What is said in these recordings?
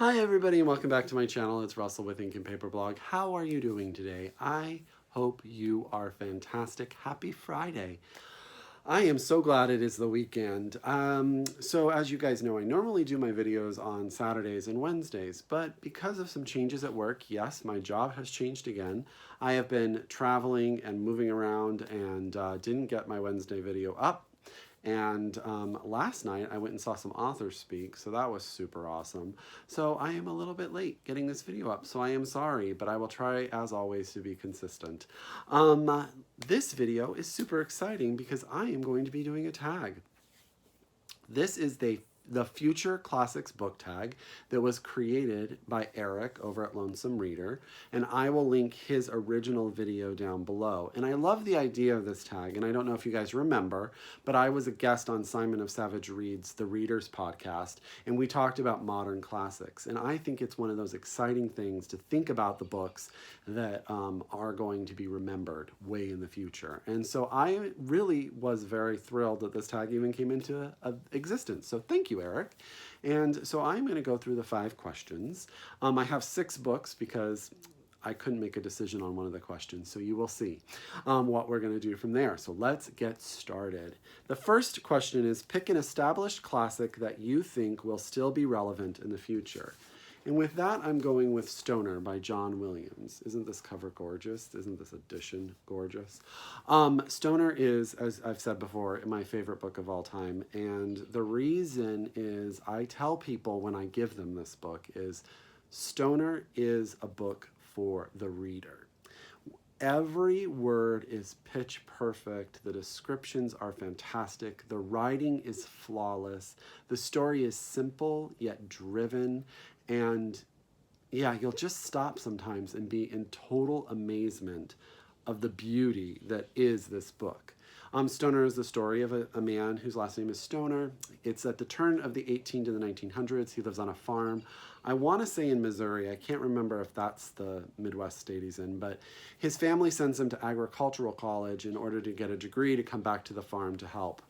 Hi everybody and welcome back to my channel. It's Russell with Ink and Paper Blog. How are you doing today? I hope you are fantastic. Happy Friday. I am so glad it is the weekend. So as you guys know, I normally do my videos on Saturdays and Wednesdays, but because of some changes at work, yes, my job has changed again. I have been traveling and moving around and didn't get my Wednesday video up. And last night I went and saw some authors speak, so that was super awesome. So I am a little bit late getting this video up, so I am sorry, but I will try as always to be consistent. This video is super exciting because I am going to be doing a tag. This is the Future Classics book tag that was created by Eric over at Lonesome Reader, and I will link his original video down below. And I love the idea of this tag, and I don't know if you guys remember, but I was a guest on Simon of Savage Reads, The Readers podcast, and we talked about modern classics. And I think it's one of those exciting things to think about the books that are going to be remembered way in the future. And so I really was very thrilled that this tag even came into existence. So thank you, Eric. And so I'm going to go through the 5 questions. I have 6 books because I couldn't make a decision on one of the questions, so you will see what we're going to do from there. So let's get started. The first question is, pick an established classic that you think will still be relevant in the future. And with that, I'm going with Stoner by John Williams. Isn't this cover gorgeous? Isn't this edition gorgeous? Stoner is, as I've said before, my favorite book of all time. And the reason is I tell people when I give them this book is Stoner is a book for the reader. Every word is pitch perfect. The descriptions are fantastic. The writing is flawless. The story is simple yet driven. And yeah, you'll just stop sometimes and be in total amazement of the beauty that is this book. Stoner is the story of a man whose last name is Stoner. It's at the turn of the 18 to the 1900s. He lives on a farm. I want to say in Missouri. I can't remember if that's the Midwest state he's in, but his family sends him to agricultural college in order to get a degree to come back to the farm to help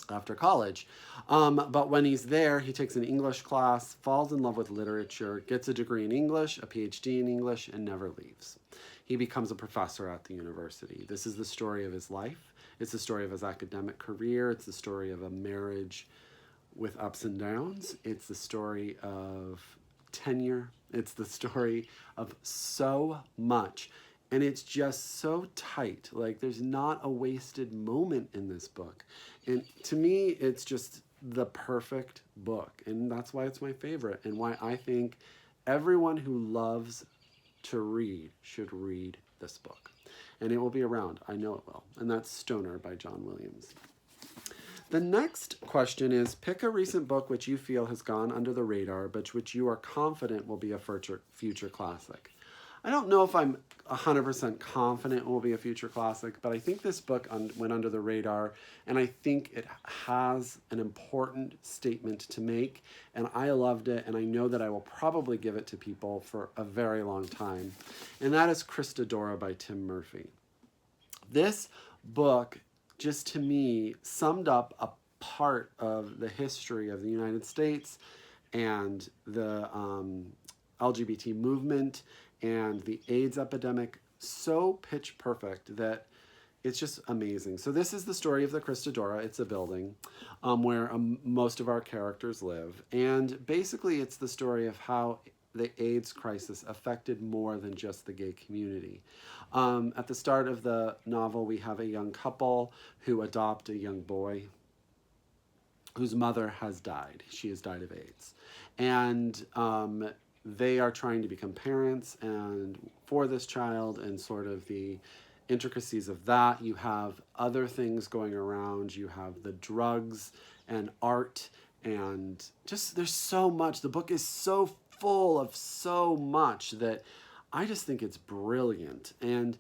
after college. But when he's there, he takes an English class, falls in love with literature, gets a degree in English, a PhD in English, and never leaves. He becomes a professor at the university. This is the story of his life. It's the story of his academic career. It's the story of a marriage with ups and downs. It's the story of tenure. It's the story of so much. And it's just so tight. Like, there's not a wasted moment in this book. And to me, it's just the perfect book. And that's why it's my favorite and why I think everyone who loves to read should read this book. And it will be around. I know it will. And that's Stoner by John Williams. The next question is, pick a recent book which you feel has gone under the radar, but which you are confident will be a future classic. I don't know if I'm 100% confident it will be a future classic, but I think this book went under the radar, and I think it has an important statement to make, and I loved it, and I know that I will probably give it to people for a very long time, and that is Christadora by Tim Murphy. This book, just to me, summed up a part of the history of the United States and the LGBT movement and the AIDS epidemic so pitch perfect that it's just amazing. So this is the story of the Christadora. It's a building where most of our characters live. And basically it's the story of how the AIDS crisis affected more than just the gay community. At the start of the novel, we have a young couple who adopt a young boy whose mother has died. She has died of AIDS. And they are trying to become parents and for this child, and sort of the intricacies of that. You have other things going around. You have the drugs and art, and just there's so much. The book is so full of so much that I just think it's brilliant. And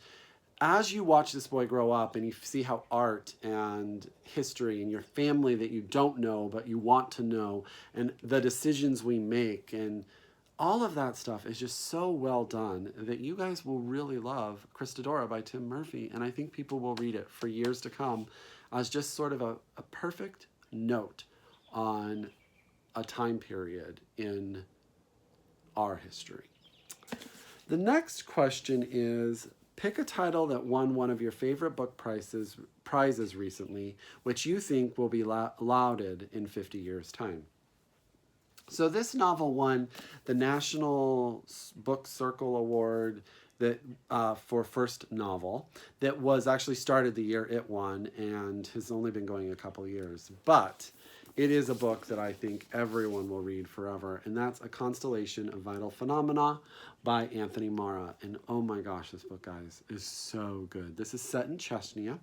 as you watch this boy grow up and you see how art and history and your family that you don't know but you want to know, and the decisions we make, and all of that stuff is just so well done that you guys will really love Christadora by Tim Murphy, and I think people will read it for years to come as just sort of a perfect note on a time period in our history. The next question is, pick a title that won one of your favorite book prizes recently, which you think will be lauded in 50 years' time. So this novel won the National Book Circle Award that for first novel that was actually started the year it won and has only been going a couple years. But it is a book that I think everyone will read forever, and that's A Constellation of Vital Phenomena by Anthony Marra. And oh my gosh, this book, guys, is so good. This is set in Chechnya,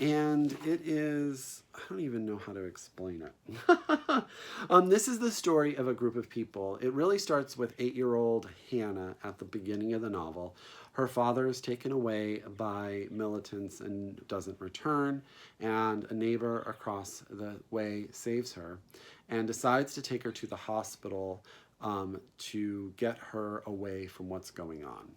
and it is, I don't even know how to explain it. This is the story of a group of people. It really starts with 8-year-old Hannah at the beginning of the novel. Her father is taken away by militants and doesn't return, and a neighbor across the way saves her and decides to take her to the hospital to get her away from what's going on.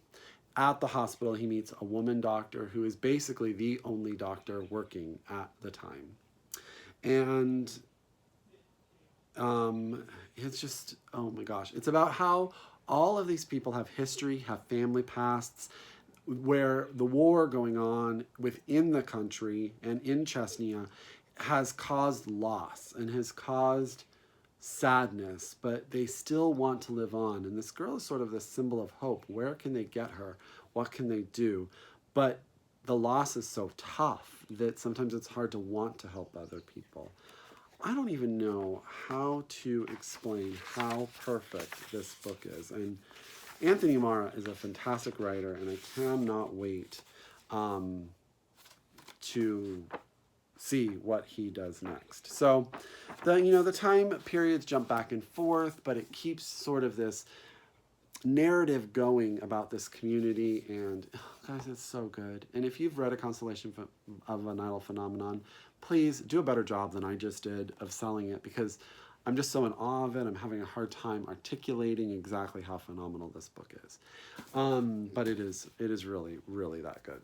At the hospital, he meets a woman doctor who is basically the only doctor working at the time. And it's just, oh my gosh. It's about how all of these people have history, have family pasts, where the war going on within the country and in Chechnya has caused loss and has caused sadness, but they still want to live on. And this girl is sort of the symbol of hope. Where can they get her? What can they do? But the loss is so tough that sometimes it's hard to want to help other people. I don't even know how to explain how perfect this book is. And Anthony Marra is a fantastic writer, and I cannot wait to see what he does next. So the time periods jump back and forth, but it keeps sort of this narrative going about this community, and guys, it's so good. And if you've read A Constellation of Vital Phenomenon, please do a better job than I just did of selling it, because I'm just so in awe of it. I'm having a hard time articulating exactly how phenomenal this book is. But it is really, really that good.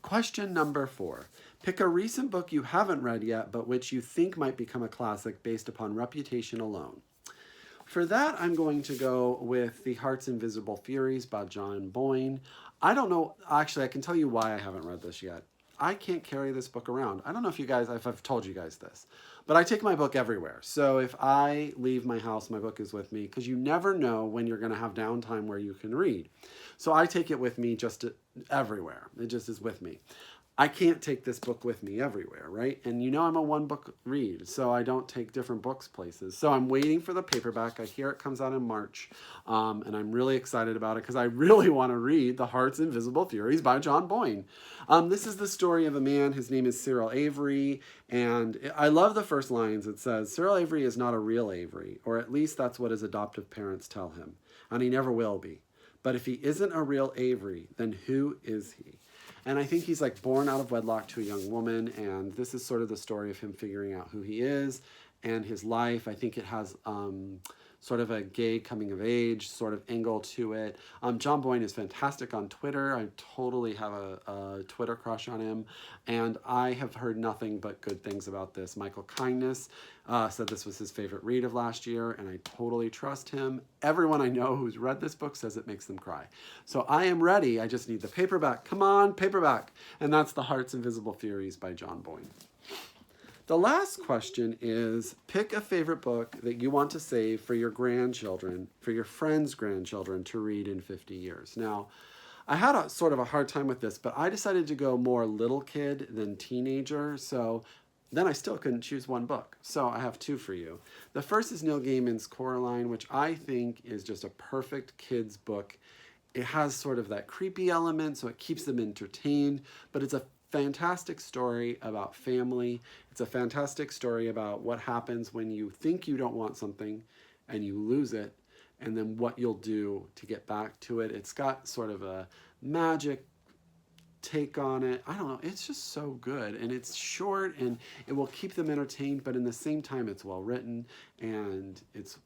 Question number 4. Pick a recent book you haven't read yet, but which you think might become a classic based upon reputation alone. For that, I'm going to go with The Heart's Invisible Furies by John Boyne. I don't know, actually, I can tell you why I haven't read this yet. I can't carry this book around. I don't know if I've told you guys this, but I take my book everywhere. So if I leave my house, my book is with me, because you never know when you're going to have downtime where you can read. So I take it with me just everywhere. It just is with me. I can't take this book with me everywhere, right? And I'm a one-book read, so I don't take different books places. So I'm waiting for the paperback. I hear it comes out in March, and I'm really excited about it because I really want to read The Heart's Invisible Furies by John Boyne. This is the story of a man. His name is Cyril Avery, and I love the first lines. It says, Cyril Avery is not a real Avery, or at least that's what his adoptive parents tell him, and he never will be. But if he isn't a real Avery, then who is he? And I think he's like born out of wedlock to a young woman, and this is sort of the story of him figuring out who he is and his life. I think it has sort of a gay coming of age sort of angle to it. John Boyne is fantastic on Twitter. I totally have a Twitter crush on him, and I have heard nothing but good things about this. Michael Kindness said this was his favorite read of last year, and I totally trust him. Everyone I know who's read this book says it makes them cry. So I am ready. I just need the paperback. Come on, paperback. And that's The Heart's Invisible Furies by John Boyne. The last question is, pick a favorite book that you want to save for your grandchildren, for your friends' grandchildren to read in 50 years. Now, I had a sort of a hard time with this, but I decided to go more little kid than teenager, so then I still couldn't choose one book. So I have 2 for you. The first is Neil Gaiman's Coraline, which I think is just a perfect kid's book. It has sort of that creepy element, so it keeps them entertained, but it's a fantastic story about family. It's a fantastic story about what happens when you think you don't want something and you lose it, and then what you'll do to get back to it. It's got sort of a magic take on it. I don't know. It's just so good, and it's short, and it will keep them entertained, but in the same time, it's well written, and it's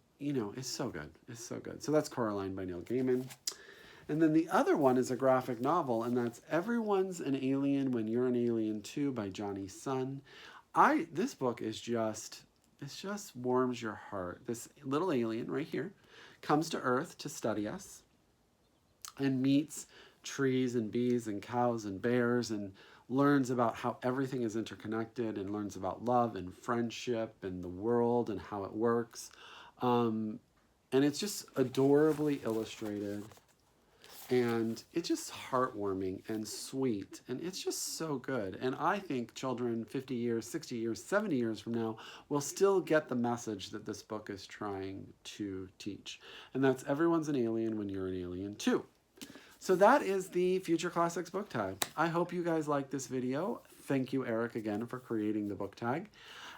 so good. It's so good. So that's Coraline by Neil Gaiman. And then the other one is a graphic novel, and that's Everyone's an Alien When You're an Alien Too by Johnny Sun. This book is just It just warms your heart. This little alien right here comes to Earth to study us and meets trees and bees and cows and bears and learns about how everything is interconnected and learns about love and friendship and the world and how it works. And it's just adorably illustrated. And it's just heartwarming and sweet. And it's just so good. And I think children 50 years, 60 years, 70 years from now will still get the message that this book is trying to teach. And that's everyone's an alien when you're an alien too. So that is the Future Classics book tag. I hope you guys liked this video. Thank you, Eric, again for creating the book tag.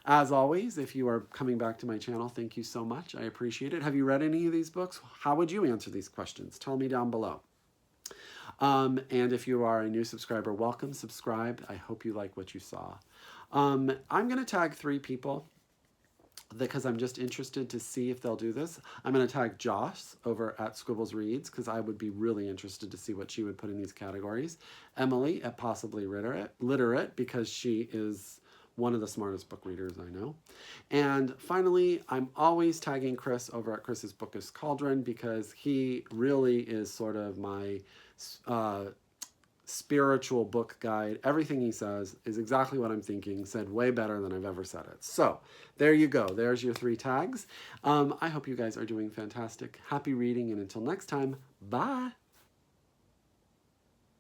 As always, if you are coming back to my channel, thank you so much. I appreciate it. Have you read any of these books? How would you answer these questions? Tell me down below. And if you are a new subscriber, welcome, subscribe. I hope you like what you saw. I'm going to tag 3 people because I'm just interested to see if they'll do this. I'm going to tag Joss over at Scribbles Reads because I would be really interested to see what she would put in these categories. Emily at Possibly Literate because she is one of the smartest book readers I know. And finally, I'm always tagging Chris over at Chris's Bookish Cauldron because he really is sort of my spiritual book guide. Everything he says is exactly what I'm thinking, said way better than I've ever said it. So there you go. There's your 3 tags. I hope you guys are doing fantastic. Happy reading, and until next time, bye.